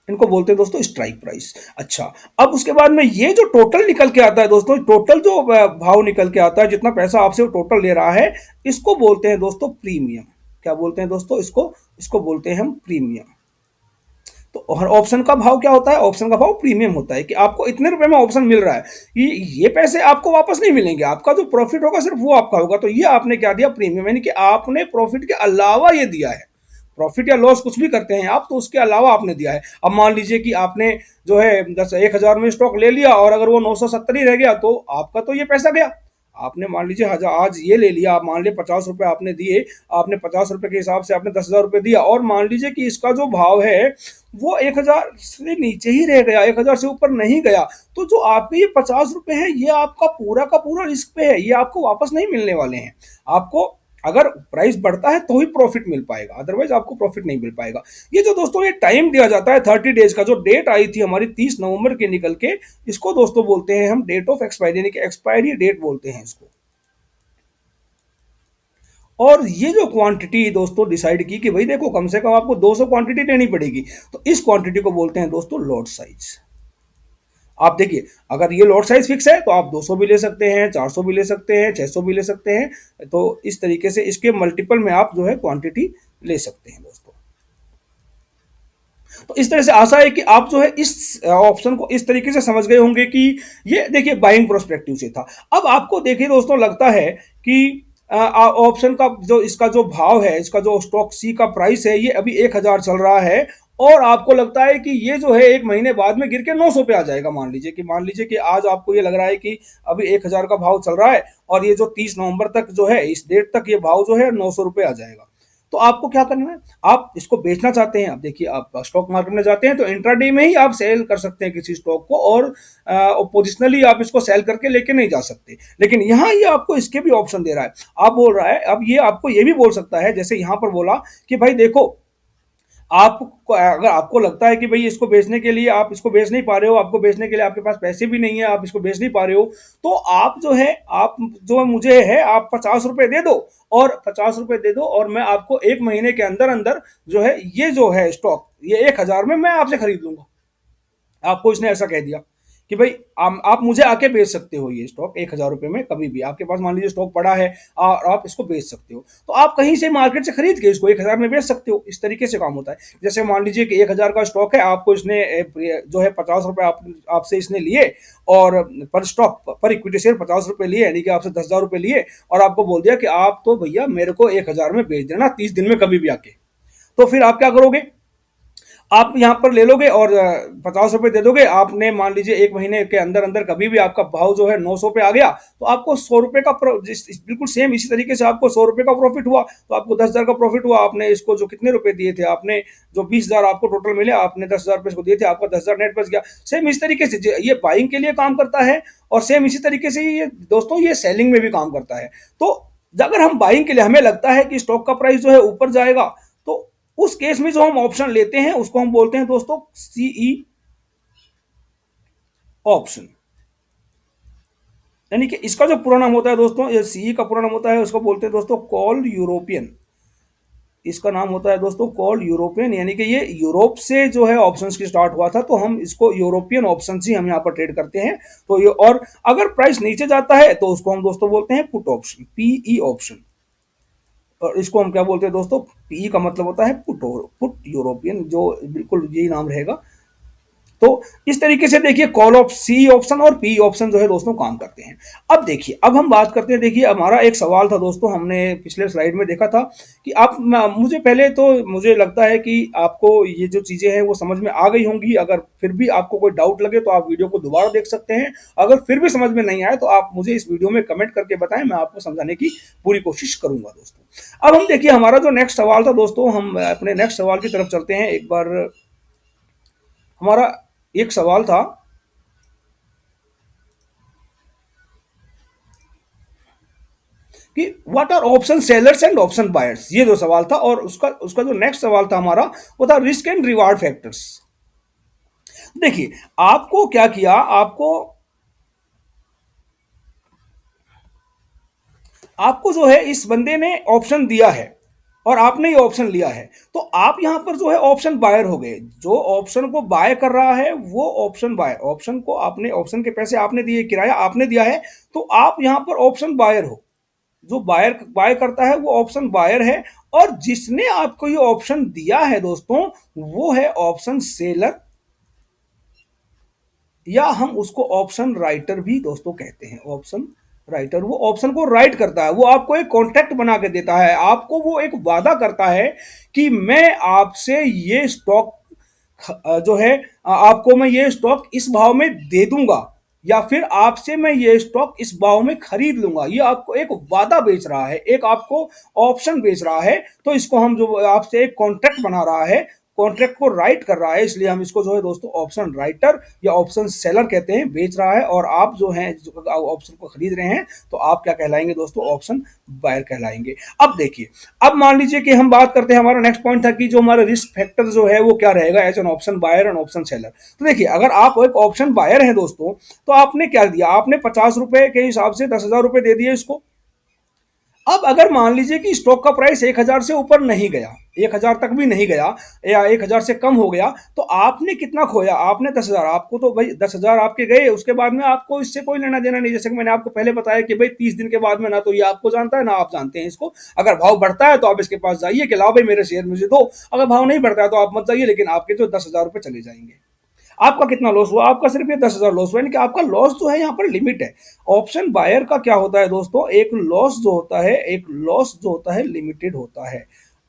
इनको बोलते हैं दोस्तों स्ट्राइक प्राइस। अच्छा, अब उसके बाद में ये जो टोटल निकल के आता है दोस्तों, टोटल जो भाव निकल के आता है, जितना पैसा आपसे वो टोटल ले रहा है, इसको बोलते हैं दोस्तों प्रीमियम। क्या बोलते हैं दोस्तों, इसको इसको बोलते हैं हम प्रीमियम। तो और ऑप्शन का भाव क्या होता है, ऑप्शन का भाव प्रीमियम होता है कि आपको इतने रुपए में ऑप्शन मिल रहा है, ये पैसे आपको वापस नहीं मिलेंगे, आपका जो प्रॉफिट होगा सिर्फ वो आपका होगा। तो ये आपने क्या दिया, प्रीमियम, यानी कि आपने प्रॉफिट के अलावा ये दिया है। प्रॉफिट या लॉस कुछ भी करते हैं आप, तो उसके अलावा आपने दिया है। अब मान लीजिए कि आपने जो है 10 1000 में स्टॉक ले लिया और अगर वो 970 ही रह गया तो आपका तो ये पैसा गया। आपने मान लीजिए हजार आज ये ले लिया, आप मान लीजिए 50 रुपए आपने दिए, आपने 50 रुपए के हिसाब से आपने 10,000 रुपए दिया, और मान लीजिए कि इसका जो भाव है वो 1000 से नीचे ही रह गया, 1000 से ऊपर नहीं गया, तो जो आपके ये 50 रुपए है ये आपका पूरा का पूरा रिस्क पे है, ये आपको वापस नहीं मिलने वाले हैं। आपको अगर प्राइस बढ़ता है तो ही प्रॉफिट मिल पाएगा, अदरवाइज आपको प्रॉफिट नहीं मिल पाएगा। ये जो दोस्तों ये टाइम दिया जाता है 30 डेज का, जो डेट आई थी हमारी 30 नवंबर के निकल के, इसको दोस्तों बोलते हैं हम डेट ऑफ एक्सपायरी, यानी कि एक्सपायरी डेट बोलते हैं इसको। और ये जो क्वांटिटी दोस्तों डिसाइड की कि भाई देखो कम से कम आपको 200 क्वांटिटी लेनी पड़ेगी, तो इस क्वांटिटी को बोलते हैं दोस्तों लॉट साइज। आप देखिए, अगर ये लॉट साइज फिक्स है तो आप 200 भी ले सकते हैं, 400 भी ले सकते हैं, 600 भी ले सकते हैं। तो इस तरीके से इसके मल्टीपल में आप जो है क्वांटिटी ले सकते हैं दोस्तों। तो इस तरह से आशा है कि आप जो है इस ऑप्शन को इस तरीके से समझ गए होंगे कि ये देखिए बाइंग प्रोस्पेक्टिव से था। अब आपको देखिए दोस्तों लगता है कि ऑप्शन का जो इसका जो भाव है, इसका जो स्टॉक सी का प्राइस है, ये अभी 1000 चल रहा है, और आपको लगता है कि ये जो है एक महीने बाद में गिर के 900 पे आ जाएगा। मान लीजिए कि आज आपको ये लग रहा है कि अभी 1000 का भाव चल रहा है और ये जो 30 नवंबर तक जो है इस डेट तक ये भाव जो है 900 रुपये आ जाएगा। तो आपको क्या करना है, आप इसको बेचना चाहते हैं, अब देखिए आप स्टॉक मार्केट में जाते हैं तो इंट्राडे में ही आप सेल कर सकते हैं किसी स्टॉक को, और पोजिशनली आप इसको सेल करके लेके नहीं जा सकते। लेकिन यहाँ ये आपको इसके भी ऑप्शन दे रहा है। आप बोल रहा है, अब ये आपको ये भी बोल सकता है, जैसे यहाँ पर बोला कि भाई देखो, आपको अगर आपको लगता है कि भाई इसको बेचने के लिए आप इसको बेच नहीं पा रहे हो, आपको बेचने के लिए आपके पास पैसे भी नहीं है, आप इसको बेच नहीं पा रहे हो, तो आप जो है आप जो मुझे है आप 50 रुपए दे दो, और 50 रुपए दे दो और मैं आपको एक महीने के अंदर अंदर जो है ये जो है स्टॉक ये 1000 में मैं आपसे खरीद लूंगा। आपको इसने ऐसा कह दिया कि भाई आप मुझे आके बेच सकते हो ये स्टॉक 1000 रुपए में, कभी भी आपके पास मान लीजिए स्टॉक पड़ा है और आप इसको बेच सकते हो, तो आप कहीं से मार्केट से खरीद के इसको 1000 में बेच सकते हो। इस तरीके से काम होता है। जैसे मान लीजिए कि 1000 का स्टॉक है, आपको इसने जो है 50 रुपए आपसे इसने लिए, और पर स्टॉक पर इक्विटी शेयर 50 रुपए लिए, यानी कि आपसे 10,000 रुपए लिए, और आपको बोल दिया कि आप तो भैया मेरे को 1000 में बेच देना 30 दिन में कभी भी आके। तो फिर आप क्या करोगे, आप यहाँ पर ले लोगे और 50 रुपए दे दोगे। आपने मान लीजिए एक महीने के अंदर अंदर कभी भी आपका भाव जो है 900 पे आ गया, तो आपको 100 रुपए का बिल्कुल सेम इसी तरीके से आपको 100 रुपए का प्रॉफिट हुआ, तो आपको 10,000 का प्रॉफिट हुआ। आपने इसको जो कितने रुपए दिए थे, आपने जो 20,000 आपको टोटल मिले, आपने 10,000 रुपए इसको दिए थे, आपका 10,000 नेट बच गया। सेम इस तरीके से ये बाइंग के लिए काम करता है, और सेम इसी तरीके से ये दोस्तों ये सेलिंग में भी काम करता है। तो अगर हम बाइंग के लिए हमें लगता है कि स्टॉक का प्राइस जो है ऊपर जाएगा, तो उस केस में जो हम ऑप्शन लेते हैं उसको हम बोलते हैं दोस्तों सीई ऑप्शन। यानी कि इसका जो पूरा नाम होता है दोस्तों, ये सीई का पूरा नाम होता है, उसको बोलते हैं दोस्तों कॉल यूरोपियन। इसका नाम होता है दोस्तों कॉल यूरोपियन, यानी कि ये यूरोप से जो है ऑप्शंस की स्टार्ट हुआ था, तो हम इसको यूरोपियन ऑप्शंस ही हम यहाँ पर ट्रेड करते हैं। तो ये, और अगर प्राइस नीचे जाता है तो उसको हम दोस्तों बोलते हैं पुट ऑप्शन, पीई ऑप्शन। और इसको हम क्या बोलते हैं दोस्तों, पीई का मतलब होता है पुट यूरोपियन, जो बिल्कुल यही नाम रहेगा। तो इस तरीके से देखिए कॉल ऑफ सी ऑप्शन और पी ऑप्शन जो है दोस्तों काम करते हैं। अब देखिए, अब हम बात करते हैं, देखिए हमारा एक सवाल था दोस्तों, हमने पिछले स्लाइड में देखा था कि आप मुझे पहले तो मुझे लगता है कि आपको ये जो चीजें हैं वो समझ में आ गई होंगी। अगर फिर भी आपको कोई डाउट लगे तो आप वीडियो को दोबारा देख सकते हैं। अगर फिर भी समझ में नहीं आए तो आप मुझे इस वीडियो में कमेंट करके बताएं, मैं आपको समझाने की पूरी कोशिश करूंगा दोस्तों। अब हम देखिए हमारा जो नेक्स्ट सवाल था दोस्तों, हम अपने नेक्स्ट सवाल की तरफ चलते हैं। एक बार हमारा एक सवाल था कि what are option sellers and option buyers, ये जो सवाल था। और उसका उसका जो नेक्स्ट सवाल था हमारा, वो था रिस्क एंड रिवार्ड फैक्टर्स। देखिए, आपको क्या किया, आपको आपको जो है इस बंदे ने ऑप्शन दिया है और आपने ये ऑप्शन लिया है, तो आप यहां पर जो है ऑप्शन बायर हो गए। जो ऑप्शन को बाय कर रहा है वो ऑप्शन बायर, ऑप्शन को आपने, ऑप्शन के पैसे आपने दिए, किराया आपने दिया है, तो आप यहां पर ऑप्शन बायर हो। जो बायर बाय करता है वो ऑप्शन बायर है, और जिसने आपको ये ऑप्शन दिया है दोस्तों, वो है ऑप्शन सेलर, या हम उसको ऑप्शन राइटर भी दोस्तों कहते हैं। ऑप्शन राइटर, वो ऑप्शन को राइट करता है, वो आपको एक कॉन्ट्रैक्ट बना के देता है, आपको वो एक वादा करता है कि मैं आपसे ये स्टॉक जो है आपको मैं ये स्टॉक इस भाव में दे दूंगा, या फिर आपसे मैं ये स्टॉक इस भाव में खरीद लूंगा। ये आपको एक वादा बेच रहा है, एक आपको ऑप्शन बेच रहा है। तो इसको हम जो आपसे एक कॉन्ट्रैक्ट बना रहा है, कॉन्ट्रैक्ट को राइट कर रहा है, इसलिए हम इसको जो है दोस्तों ऑप्शन राइटर या ऑप्शन सेलर कहते हैं। बेच रहा है और आप जो हैं ऑप्शन को खरीद रहे हैं, तो आप क्या कहलाएंगे दोस्तों, ऑप्शन बायर कहलाएंगे। अब देखिए, अब मान लीजिए कि हम बात करते हैं, हमारा नेक्स्ट पॉइंट था कि जो हमारा रिस्क फैक्टर जो है वो क्या रहेगा as an option buyer and option seller. तो देखिए, अगर आप एक ऑप्शन बायर हैं दोस्तों, तो आपने क्या दिया, आपने 50 रुपए के हिसाब से 10,000 रुपए दे दिए इसको। अब अगर मान लीजिए कि स्टॉक का प्राइस 1,000 से ऊपर नहीं गया, 1,000 तक भी नहीं गया, या 1,000 से कम हो गया, तो आपने कितना खोया, आपने 10,000, आपको तो भाई 10,000 आपके गए, उसके बाद में आपको इससे कोई लेना देना नहीं। जैसे कि मैंने आपको पहले बताया कि भाई 30 दिन के बाद में ना तो ये आपको जानता है ना आप जानते हैं इसको। अगर भाव बढ़ता है तो आप इसके पास जाइए कि लाओ भाई मेरे शेयर मुझे दो, अगर भाव नहीं बढ़ता है तो आप मत जाइए, लेकिन आपके जो 10,000 रुपए चले जाएंगे। आपका कितना लॉस हुआ, आपका सिर्फ ये 10,000 लॉस हुआ, यानी कि आपका लॉस जो है यहाँ पर लिमिट है। ऑप्शन बायर का क्या होता है दोस्तों, एक लॉस जो होता है, एक लॉस जो होता है लिमिटेड होता है।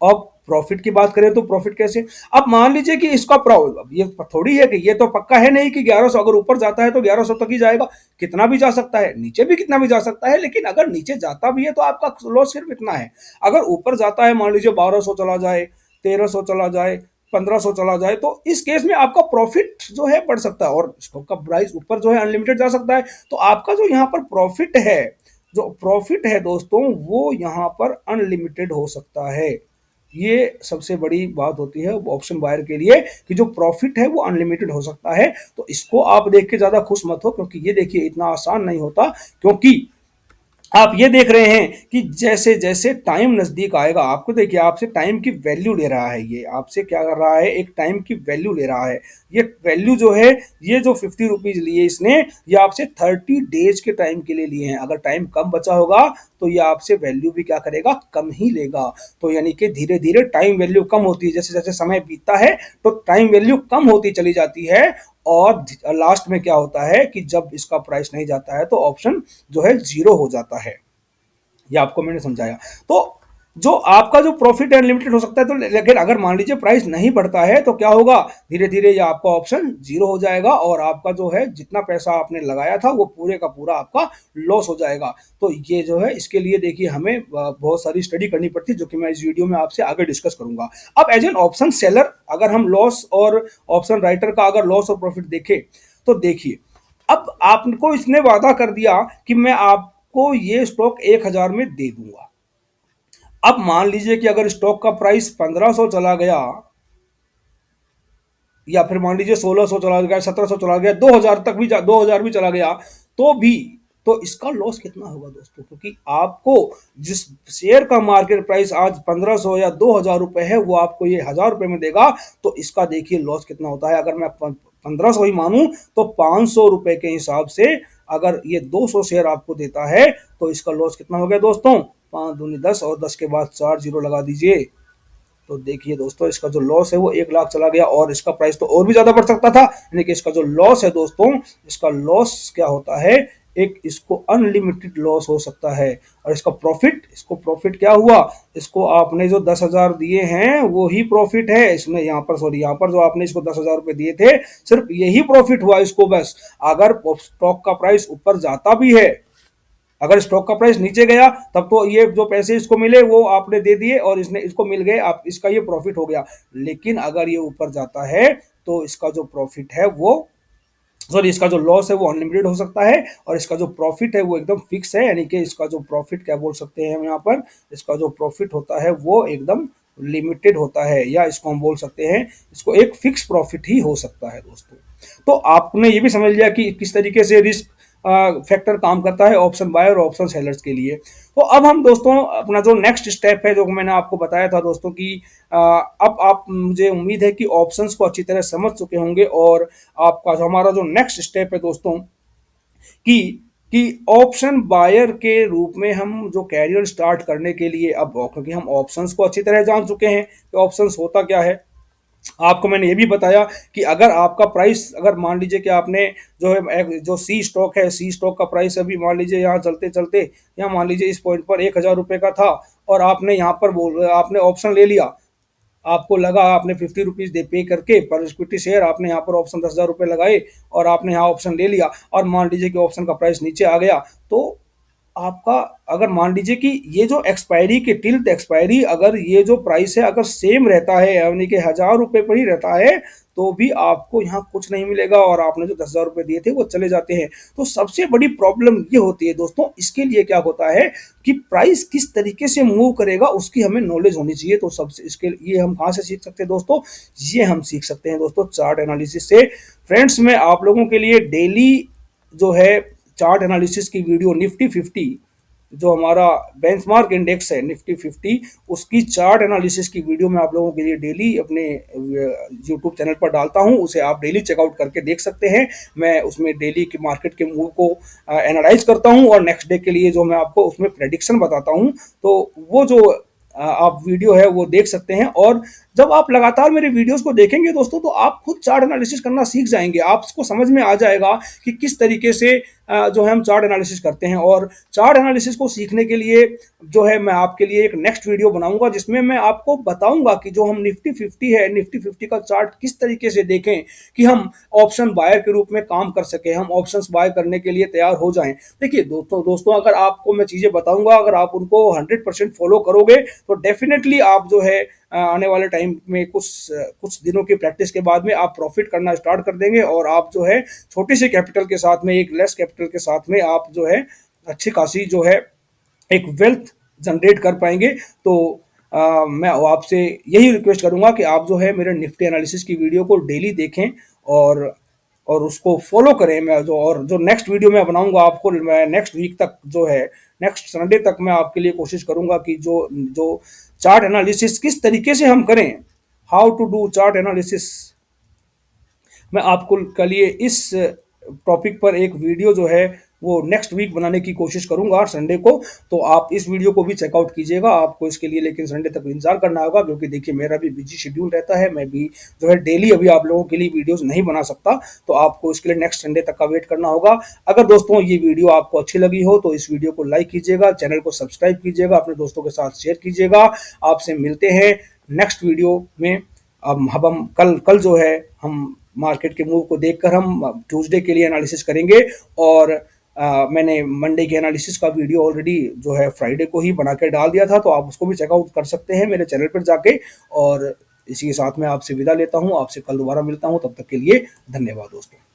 अब प्रॉफिट की बात करें तो प्रॉफिट कैसे, अब मान लीजिए कि इसका अब ये थोड़ी है कि ये तो पक्का है नहीं कि 1100 अगर ऊपर जाता है तो 1100 तक ही जाएगा, कितना भी जा सकता है, नीचे भी कितना भी जा सकता है। लेकिन अगर नीचे जाता भी है तो आपका लॉस सिर्फ इतना है। अगर ऊपर जाता है, मान लीजिए 1200 चला जाए, 1300 चला जाए, 1500 चला जाए, तो इस केस में आपका प्रॉफिट जो है बढ़ सकता है, और स्टॉक का प्राइस ऊपर जो है अनलिमिटेड जा सकता है। तो आपका जो यहाँ पर प्रॉफिट है, जो प्रॉफिट है दोस्तों, वो यहाँ पर अनलिमिटेड हो सकता है। ये सबसे बड़ी बात होती है ऑप्शन बायर के लिए, कि जो प्रॉफिट है वो अनलिमिटेड हो सकता है। तो इसको आप देख के ज्यादा खुश मत हो, क्योंकि ये देखिए इतना आसान नहीं होता। क्योंकि आप ये देख रहे हैं कि जैसे जैसे टाइम नजदीक आएगा, आपको देखिए आपसे टाइम की वैल्यू ले रहा है, ये आपसे क्या कर रहा है, एक टाइम की वैल्यू ले रहा है। ये वैल्यू जो है, ये जो 50 रुपीज लिए इसने, ये आपसे 30 डेज के टाइम के लिए लिए हैं। अगर टाइम कम बचा होगा तो ये आपसे वैल्यू भी क्या करेगा, कम ही लेगा। तो यानी कि धीरे धीरे टाइम वैल्यू कम होती है, जैसे जैसे समय बीतता है तो टाइम वैल्यू कम होती चली जाती है। और लास्ट में क्या होता है कि जब इसका प्राइस नहीं जाता है तो ऑप्शन जो है जीरो हो जाता है। ये आपको मैंने समझाया। तो जो आपका जो प्रॉफिट है अनलिमिटेड हो सकता है, तो लेकिन अगर मान लीजिए प्राइस नहीं बढ़ता है तो क्या होगा, धीरे धीरे ये आपका ऑप्शन जीरो हो जाएगा, और आपका जो है जितना पैसा आपने लगाया था वो पूरे का पूरा आपका लॉस हो जाएगा। तो ये जो है, इसके लिए देखिए हमें बहुत सारी स्टडी करनी पड़ती है, जो कि मैं इस वीडियो में आपसे आगे डिस्कस करूंगा। अब एज एन ऑप्शन सेलर अगर हम लॉस, और ऑप्शन राइटर का अगर लॉस और प्रॉफिट देखें, तो देखिए अब आपको इसने वादा कर दिया कि मैं आपको ये स्टॉक 1,000 में दे दूंगा। अब मान लीजिए कि अगर स्टॉक का प्राइस 1500 चला गया, या फिर मान लीजिए 1600 चला गया, 1700 चला गया, 2000 तक भी 2000 भी चला गया, तो भी, तो इसका लॉस कितना होगा दोस्तों, क्योंकि आपको जिस शेयर का मार्केट प्राइस आज 1500 या 2000 रुपए है, वो आपको ये 1000 रुपए में देगा। तो इसका देखिए लॉस कितना होता है। अगर मैं 1500 ही मानूं तो 500 रुपए के हिसाब से अगर ये 200 शेयर आपको देता है, तो इसका लॉस कितना हो गया दोस्तों, 5 दूनी 10, और 10 के बाद 4 जीरो लगा दीजिए, तो देखिए दोस्तों इसका जो लॉस है वो 1 लाख चला गया और इसका प्राइस तो और भी ज्यादा बढ़ सकता था, यानी कि इसका जो लॉस है दोस्तों, इसका लॉस क्या होता है, एक इसको अनलिमिटेड लॉस हो सकता है। और इसको प्रॉफिट क्या हुआ, इसको आपने जो 10,000 दिए हैं वो ही प्रॉफिट है इसमें, यहाँ पर सॉरी, यहाँ पर जो आपने इसको 10,000 रुपए दिए थे सिर्फ यही प्रॉफिट हुआ इसको बस। अगर स्टॉक का प्राइस ऊपर जाता भी है, अगर स्टॉक का प्राइस नीचे गया तब तो ये जो पैसे इसको मिले वो आपने दे दिए और इसने इसको मिल गए, आप इसका ये प्रॉफिट हो गया। लेकिन अगर ये ऊपर जाता है तो इसका जो प्रॉफिट है वो सॉरी इसका जो लॉस है वो अनलिमिटेड हो सकता है और इसका जो प्रॉफिट है वो एकदम फिक्स है, यानी कि इसका जो प्रॉफिट क्या बोल सकते हैं हम यहाँ पर, इसका जो प्रॉफिट होता है वो एकदम लिमिटेड होता है, या इसको हम बोल सकते हैं इसको एक फिक्स प्रॉफिट ही हो सकता है दोस्तों। तो आपने ये भी समझ लिया कि किस तरीके से रिस्क फैक्टर काम करता है ऑप्शन बायर और ऑप्शन सेलर्स के लिए। तो अब हम दोस्तों अपना जो नेक्स्ट स्टेप है जो मैंने आपको बताया था दोस्तों कि अब आप, मुझे उम्मीद है कि ऑप्शंस को अच्छी तरह समझ चुके होंगे और आपका जो हमारा जो नेक्स्ट स्टेप है दोस्तों कि कि ऑप्शन बायर के रूप में हम जो कैरियर स्टार्ट करने के लिए, अब क्योंकि हम ऑप्शंस को अच्छी तरह जान चुके हैं कि ऑप्शंस होता क्या है, आपको मैंने ये भी बताया कि अगर आपका प्राइस, अगर मान लीजिए कि आपने जो है जो सी स्टॉक है, सी स्टॉक का प्राइस अभी मान लीजिए यहाँ चलते चलते, यहाँ मान लीजिए इस पॉइंट पर 1,000 रुपये का था और आपने यहाँ पर आपने ऑप्शन ले लिया, आपको लगा आपने 50 रुपीज दे पे करके पर इक्विटी शेयर, आपने यहाँ पर ऑप्शन 10,000 रुपये लगाए और आपने यहाँ ऑप्शन ले लिया और मान लीजिए कि ऑप्शन का प्राइस नीचे आ गया, तो आपका, अगर मान लीजिए कि ये जो एक्सपायरी के टिल्ट एक्सपायरी अगर ये जो प्राइस है अगर सेम रहता है, यानी कि 1,000 रुपये पर ही रहता है, तो भी आपको यहाँ कुछ नहीं मिलेगा और आपने जो 10,000 रुपये दिए थे वो चले जाते हैं। तो सबसे बड़ी प्रॉब्लम ये होती है दोस्तों, इसके लिए क्या होता है कि प्राइस किस तरीके से मूव करेगा उसकी हमें नॉलेज होनी चाहिए। तो सबसे इसके ये हम कहाँ से सीख सकते हैं दोस्तों, ये हम सीख सकते हैं दोस्तों चार्ट एनालिसिस से। फ्रेंड्स, मैं आप लोगों के लिए डेली जो है चार्ट एनालिसिस की वीडियो निफ्टी 50, जो हमारा बेंचमार्क इंडेक्स है निफ्टी 50, उसकी चार्ट एनालिसिस की वीडियो मैं आप लोगों के लिए डेली अपने यूट्यूब चैनल पर डालता हूं, उसे आप डेली चेकआउट करके देख सकते हैं। मैं उसमें डेली के मार्केट के मूव को एनालाइज करता हूं और नेक्स्ट डे के लिए जो मैं आपको उसमें प्रेडिक्शन बताता हूं, तो वो जो आप वीडियो है वो देख सकते हैं। और जब आप लगातार मेरे वीडियोस को देखेंगे दोस्तों तो आप खुद चार्ट एनालिसिस करना सीख जाएंगे, आपको समझ में आ जाएगा कि किस तरीके से जो है हम चार्ट एनालिसिस करते हैं। और चार्ट एनालिसिस को सीखने के लिए जो है मैं आपके लिए एक नेक्स्ट वीडियो बनाऊंगा जिसमें मैं आपको बताऊंगा कि जो हम निफ्टी 50 है, निफ्टी 50 का चार्ट किस तरीके से देखें कि हम ऑप्शन बायर के रूप में काम कर सके, हम ऑप्शंस बाय करने के लिए तैयार हो जाएं। देखिए दोस्तों अगर आपको मैं चीजें बताऊंगा, अगर आप उनको 100% फॉलो करोगे तो डेफिनेटली आप जो है आने वाले टाइम में कुछ दिनों की प्रैक्टिस के बाद में आप प्रॉफिट करना स्टार्ट कर देंगे और आप जो है छोटी सी कैपिटल के साथ में, एक लेस कैपिटल के साथ में आप जो है अच्छी खासी जो है एक वेल्थ जनरेट कर पाएंगे। तो मैं आपसे यही रिक्वेस्ट करूंगा कि आप जो है मेरे निफ्टी एनालिसिस की वीडियो को डेली देखें और उसको फॉलो करें। मैं जो और जो नेक्स्ट वीडियो मैं बनाऊंगा आपको, मैं नेक्स्ट वीक तक जो है नेक्स्ट संडे तक मैं आपके लिए कोशिश करूंगा कि जो जो चार्ट एनालिसिस किस तरीके से हम करें, how to do chart analysis, मैं आपको के लिए इस टॉपिक पर एक वीडियो जो है वो नेक्स्ट वीक बनाने की कोशिश करूंगा संडे को। तो आप इस वीडियो को भी चेकआउट कीजिएगा, आपको इसके लिए लेकिन संडे तक इंतजार करना होगा क्योंकि देखिए मेरा भी बिजी शेड्यूल रहता है, मैं भी जो है डेली अभी आप लोगों के लिए वीडियोस नहीं बना सकता, तो आपको इसके लिए नेक्स्ट संडे तक का वेट करना होगा। अगर दोस्तों ये वीडियो आपको अच्छी लगी हो तो इस वीडियो को लाइक कीजिएगा, चैनल को सब्सक्राइब कीजिएगा, अपने दोस्तों के साथ शेयर कीजिएगा। आपसे मिलते हैं नेक्स्ट वीडियो में। अब हम कल जो है हम मार्केट के मूव को देखकर हम ट्यूसडे के लिए एनालिसिस करेंगे और मैंने मंडे के एनालिसिस का वीडियो ऑलरेडी जो है फ्राइडे को ही बना के डाल दिया था, तो आप उसको भी चेकआउट कर सकते हैं मेरे चैनल पर जाके। और इसी के साथ मैं आपसे विदा लेता हूं, आपसे कल दोबारा मिलता हूं, तब तक के लिए धन्यवाद दोस्तों।